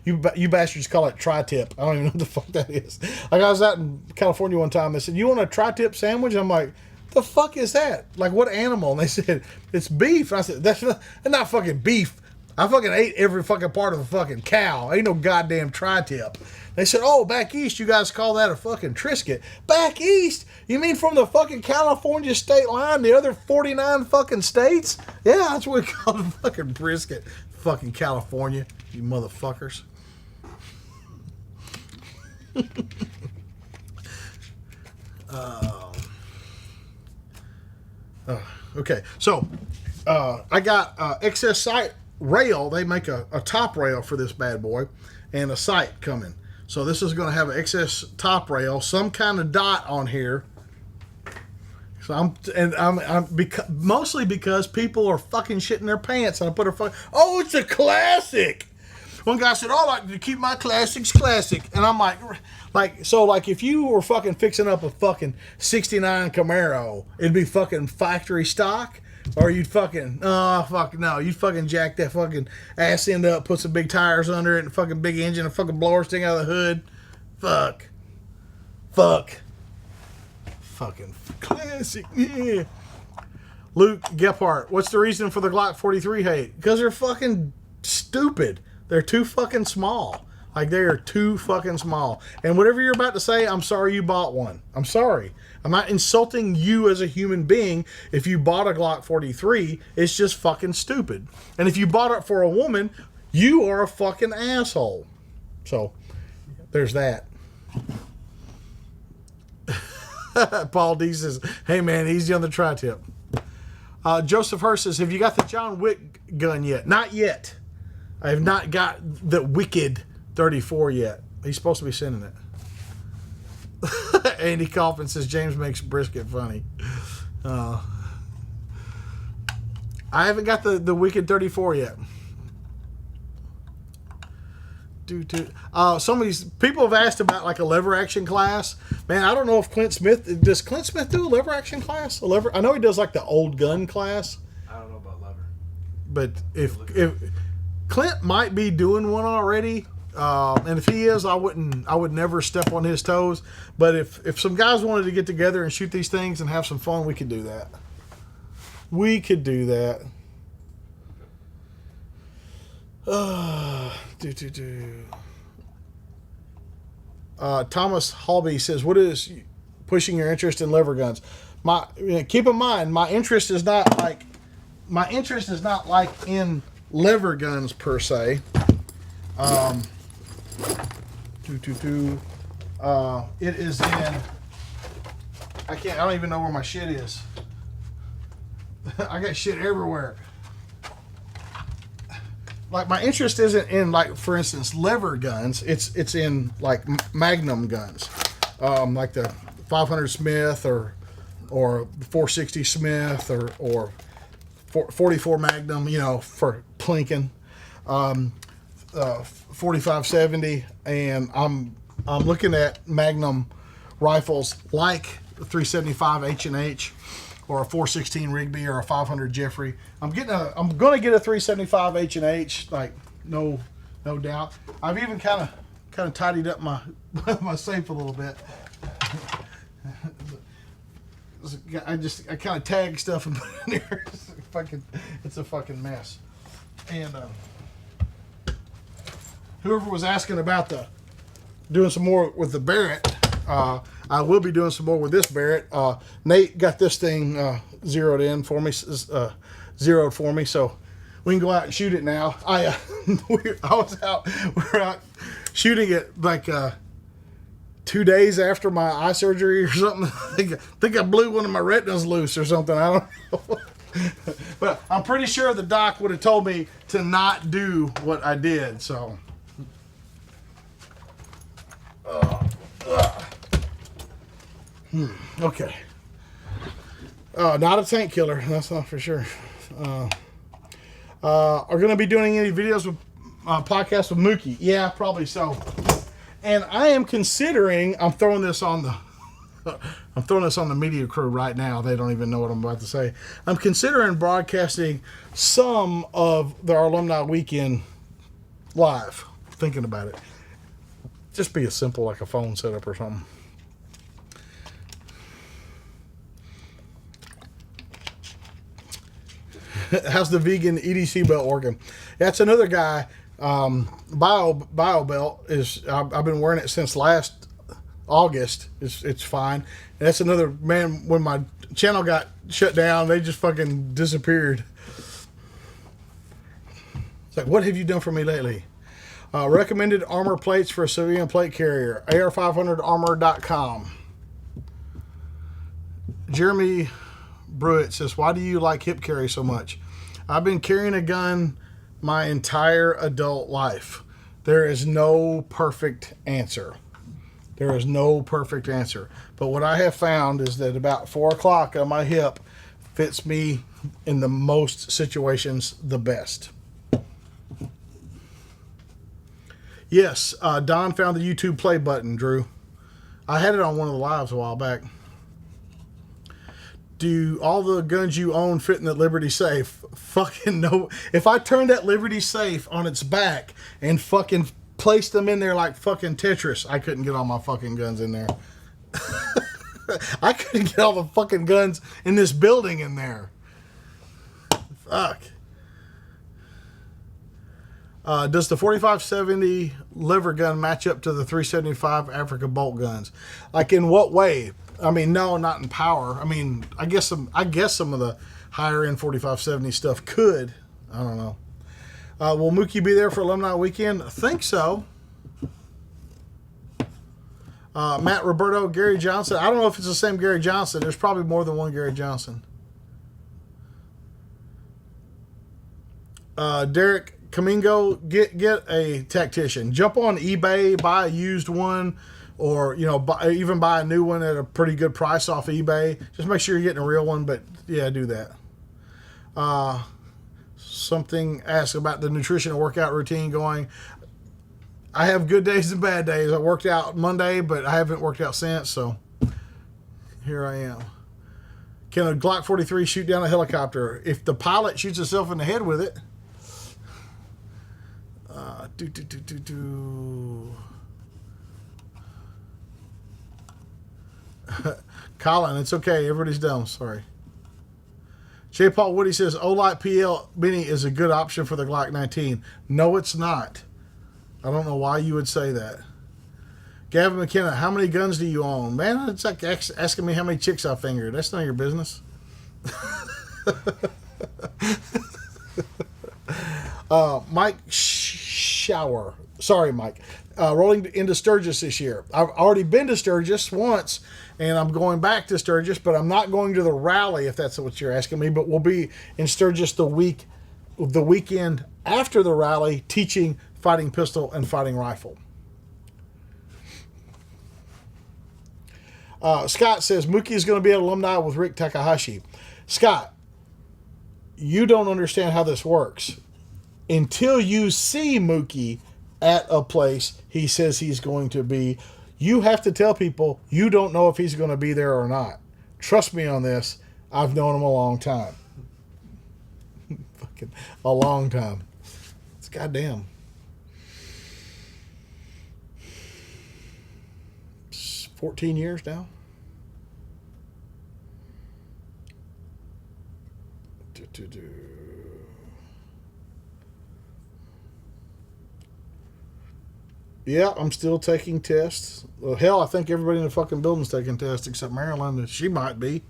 you bastards call it tri-tip. I don't even know what the fuck that is. Like I was out in California one time, they said, you want a tri-tip sandwich? I'm like, the fuck is that? Like what animal? And they said, it's beef. And I said, that's not fucking beef. I fucking ate every fucking part of a fucking cow. Ain't no goddamn tri-tip. They said, oh, back east, you guys call that a fucking Trisket. Back east? You mean from the fucking California state line, the other 49 fucking states? Yeah, that's what we call it, fucking brisket. Fucking California, you motherfuckers. Okay, so I got excess sight rail. They make a top rail for this bad boy and a sight coming. So this is going to have an excess top rail, some kind of dot on here. So I'm mostly because people are fucking shitting their pants, and I put oh, it's a classic. One guy said, oh, I like to keep my classics classic, and I'm like if you were fucking fixing up a fucking '69 Camaro, it'd be fucking factory stock. Or you'd fucking, you'd fucking jack that fucking ass end up, put some big tires under it, and fucking big engine, a fucking blower sticking out of the hood. Fucking classic, yeah. Luke Gephardt, what's the reason for the Glock 43 hate? Because they're fucking stupid. They're too fucking small. Like, they are too fucking small. And whatever you're about to say, I'm sorry you bought one. I'm sorry. I'm not insulting you as a human being. If you bought a Glock 43, it's just fucking stupid. And if you bought it for a woman, you are a fucking asshole. So, there's that. Paul D says, hey man, easy on the tri-tip. Joseph Hurst says, have you got the John Wick gun yet? Not yet. I have not got the Wicked 34 yet. He's supposed to be sending it. Andy Kaufman says James makes brisket funny. I haven't got the Wicked 34 yet. Some of these people have asked about like a lever action class. Man, I don't know if does Clint Smith do a lever action class? I know he does like the old gun class. I don't know about lever. But if Clint might be doing one already. And if he is, I would never step on his toes. But if some guys wanted to get together and shoot these things and have some fun, we could do that. We could do that. Thomas Halby says, what is pushing your interest in lever guns? Keep in mind, my interest is not like in lever guns per se. It is in, I don't even know where my shit is. I got shit everywhere. Like, my interest isn't in, like, for instance, lever guns. It's in like Magnum guns, like the 500 Smith or 460 Smith or 44 Magnum, you know, for plinking. 4570, and I'm looking at Magnum rifles like the 375 H&H or a 416 Rigby or a 500 Jeffrey. I'm gonna get a 375 H&H, like no doubt. I've even kind of tidied up my my safe a little bit. I kind of tag stuff and put it in there. It's a fucking mess. And whoever was asking about doing some more with the Barrett, I will be doing some more with this Barrett. Nate got this thing zeroed for me, so we can go out and shoot it now. We're out shooting it like 2 days after my eye surgery or something. I think I blew one of my retinas loose or something. I don't know. But I'm pretty sure the doc would have told me to not do what I did. So, okay. Not a tank killer. That's not for sure. Are going to be doing any videos with podcasts with Mookie? Yeah, probably so. And I am considering. I'm throwing this on the media crew right now. They don't even know what I'm about to say. I'm considering broadcasting some of our alumni weekend live. Thinking about it. Just be as simple like a phone setup or something. How's the vegan EDC belt working? That's another guy. Bio belt is. I've been wearing it since last August. It's fine. And that's another man. When my channel got shut down, they just fucking disappeared. It's like, what have you done for me lately? Recommended armor plates for a civilian plate carrier. AR500armor.com. Jeremy Brewitt says, why do you like hip carry so much? I've been carrying a gun my entire adult life. There is no perfect answer. There is no perfect answer. But what I have found is that about 4 o'clock on my hip fits me in the most situations the best. Yes, Don found the YouTube play button, Drew. I had it on one of the lives a while back. Do all the guns you own fit in the Liberty safe? Fucking no. If I turned that Liberty safe on its back and fucking placed them in there like fucking Tetris, I couldn't get all my fucking guns in there. I couldn't get all the fucking guns in this building in there. Fuck. Does the 4570 lever gun match up to the 375 Africa bolt guns? Like in what way? I mean, no, not in power. I mean, I guess some of the higher end 4570 stuff could. I don't know. Will Mookie be there for alumni weekend? I think so. Matt Roberto, Gary Johnson. I don't know if it's the same Gary Johnson. There's probably more than one Gary Johnson. Derek Kamingo, get a tactician. Jump on eBay, buy a used one. Or, even buy a new one at a pretty good price off eBay. Just make sure you're getting a real one, but yeah, do that. Something asked about the nutrition and workout routine going. I have good days and bad days. I worked out Monday, but I haven't worked out since, so here I am. Can a Glock 43 shoot down a helicopter? If the pilot shoots himself in the head with it. Colin, it's okay. Everybody's dumb. Sorry. J. Paul Woody says, Olight PL Mini is a good option for the Glock 19. No, it's not. I don't know why you would say that. Gavin McKenna, how many guns do you own? Man, it's like asking me how many chicks I fingered. That's none of your business. Mike Shower. Sorry, Mike. Rolling into Sturgis this year. I've already been to Sturgis once, and I'm going back to Sturgis, but I'm not going to the rally, if that's what you're asking me. But we'll be in Sturgis the weekend after the rally, teaching fighting pistol and fighting rifle. Scott says, Mookie is going to be an alumni with Rick Takahashi. Scott, you don't understand how this works. Until you see Mookie at a place he says he's going to be, you have to tell people you don't know if he's going to be there or not. Trust me on this. I've known him a long time. Fucking a long time. It's goddamn. 14 years now. Yeah, I'm still taking tests. Well, hell, I think everybody in the fucking building's taking tests except Marilyn, and she might be.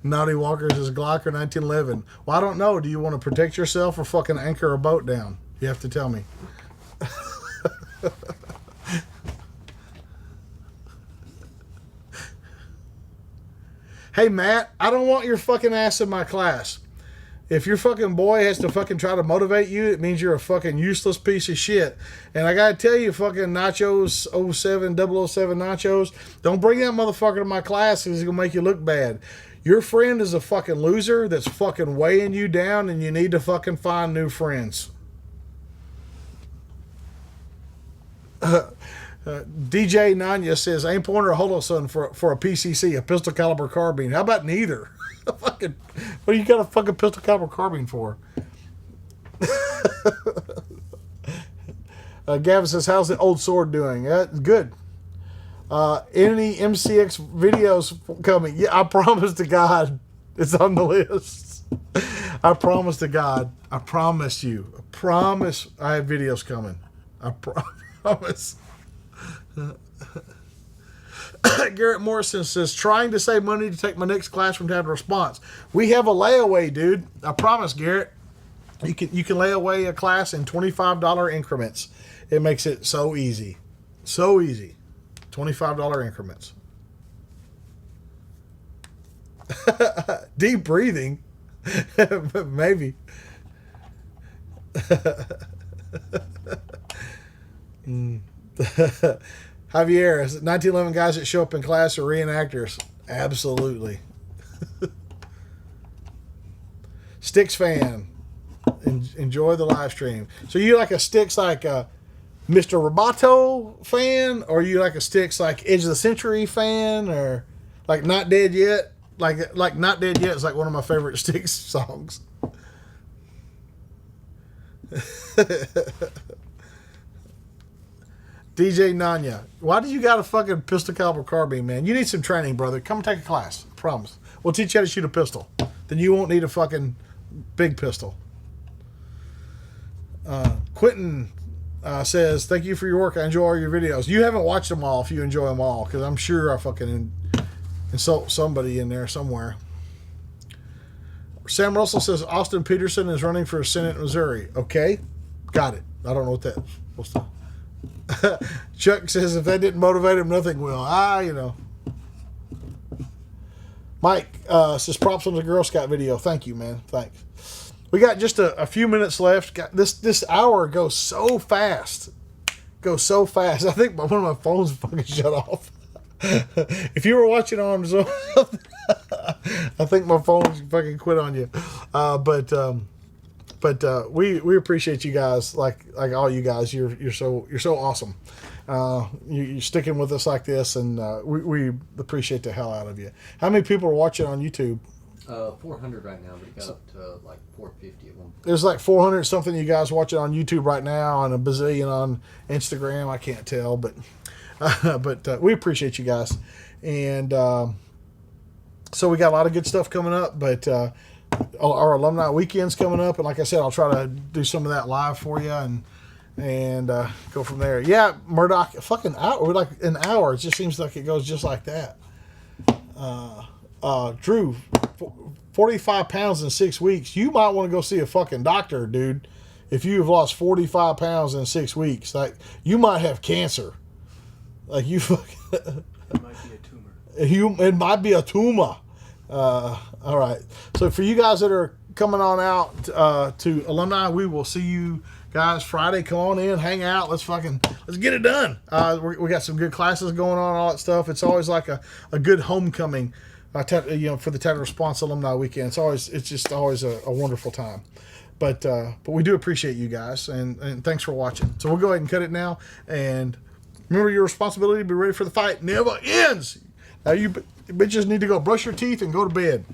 Naughty Walkers is Glocker 1911. Well, I don't know. Do you want to protect yourself or fucking anchor a boat down? You have to tell me. Hey, Matt, I don't want your fucking ass in my class. If your fucking boy has to fucking try to motivate you, it means you're a fucking useless piece of shit. And I gotta tell you, fucking Nachos 07, 007 Nachos, don't bring that motherfucker to my class because he's gonna make you look bad. Your friend is a fucking loser that's fucking weighing you down, and you need to fucking find new friends. DJ Nanya says, aim pointer or Holosun for a PCC, a pistol caliber carbine. How about neither? Fucking, what do you got a fucking pistol caliber carbine for? Gavin says, how's the old sword doing? Good. Any MCX videos coming? Yeah, I promise to God, it's on the list. I promise to God. I promise you. I promise I have videos coming. I promise. Garrett Morrison says, trying to save money to take my next class from Tab Response. We have a layaway, dude. I promise, Garrett. You can lay away a class in $25 increments. It makes it so easy. So easy. $25 increments. Deep breathing. Maybe. Javier, 1911 guys that show up in class are reenactors. Absolutely. Sticks fan. Enjoy the live stream. So you like a Sticks like a Mr. Roboto fan, or you like a Sticks like Edge of the Century fan, or like Not Dead Yet? Like Not Dead Yet is like one of my favorite Sticks songs. DJ Nanya, why do you got a fucking pistol caliber carbine, man? You need some training, brother. Come take a class. I promise. We'll teach you how to shoot a pistol. Then you won't need a fucking big pistol. Quentin says, thank you for your work. I enjoy all your videos. You haven't watched them all if you enjoy them all, because I'm sure I fucking insult somebody in there somewhere. Sam Russell says, Austin Peterson is running for Senate in Missouri. Okay. Got it. I don't know what that is supposed to. Chuck says, if that didn't motivate him, nothing will. You know. Mike says, props on the Girl Scout video. Thank you, man. Thanks. We got just a few minutes left. This hour goes so fast. Goes so fast. I think one of my phones fucking shut off. If you were watching on Zoom, I think my phone fucking quit on you. But we appreciate you guys, like all you guys. You're so awesome. You're sticking with us like this, and we appreciate the hell out of you. How many people are watching on YouTube? 400 right now, but it got up to like 450 at one point. There's like 400 something you guys watching on YouTube right now, and a bazillion on Instagram. I can't tell, but we appreciate you guys, and so we got a lot of good stuff coming up, but. Our alumni weekend's coming up, and like I said, I'll try to do some of that live for you and go from there. Yeah, Murdoch, fucking hour. We're like an hour. It just seems like it goes just like that. Drew, 45 pounds in 6 weeks. You might want to go see a fucking doctor, dude. If you have lost 45 pounds in 6 weeks, like you might have cancer. Like you fucking. It might be a tumor. It might be a tumor. All right. So for you guys that are coming on out to alumni, we will see you guys Friday. Come on in, hang out. Let's get it done. We got some good classes going on, all that stuff. It's always like a good homecoming, for the Tab Response Alumni Weekend. It's just always a wonderful time. But we do appreciate you guys, and thanks for watching. So we'll go ahead and cut it now. And remember your responsibility to be ready for the fight never ends. Now you bitches need to go brush your teeth and go to bed.